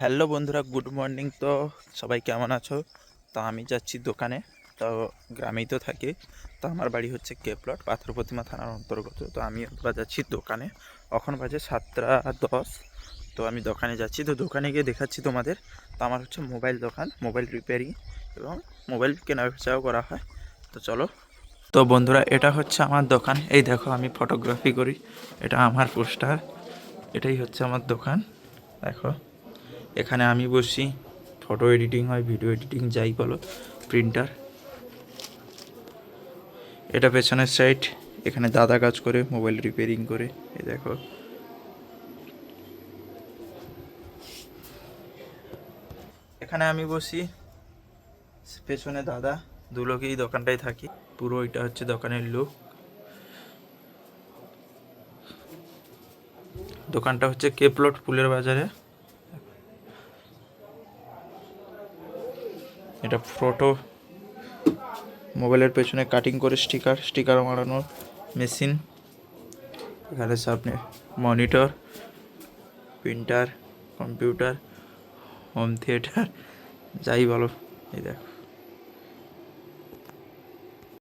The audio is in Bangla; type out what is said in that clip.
হ্যালো বন্ধুরা, গুড মর্নিং। তো সবাই কেমন আছো? তো আমি যাচ্ছি দোকানে। তো গ্রামেই তো থাকি। তো আমার বাড়ি হচ্ছে কেপলট, পাথর প্রতিমা থানার অন্তর্গত। তো আমি যাচ্ছি দোকানে। এখন বাজে 7:10। তো আমি দোকানে যাচ্ছি। তো দোকানে গিয়ে দেখাচ্ছি তোমাদের। তো আমার হচ্ছে মোবাইল দোকান, মোবাইল রিপেয়ারিং এবং মোবাইল কেনা বেচাও করা হয়। তো চলো। তো বন্ধুরা, এটা হচ্ছে আমার দোকান। এই দেখো, আমি ফটোগ্রাফি করি। এটা আমার পোস্টার। এটাই হচ্ছে আমার দোকান। দেখো, এখানে আমি বসি, ফটো এডিটিং হয়, ভিডিও এডিটিং যাই বলো, প্রিন্টার। এটা পেছনের সাইড। এখানে দাদা কাজ করে, মোবাইল রিপেয়ারিং করে। এই দেখো, এখানে আমি বসি, পেছনে দাদা। দু লোকেই দোকানটায় থাকি। পুরো এটা হচ্ছে দোকানের লুক। দোকানটা হচ্ছে কেপলট, ফুলের বাজারে। এটা ফটো, মোবাইলের পেছনে কাটিং করে স্টিকার মারানোর মেশিন। এখানে সামনে monitor, printer, computer, home theatre যাই বলো। এই দেখো,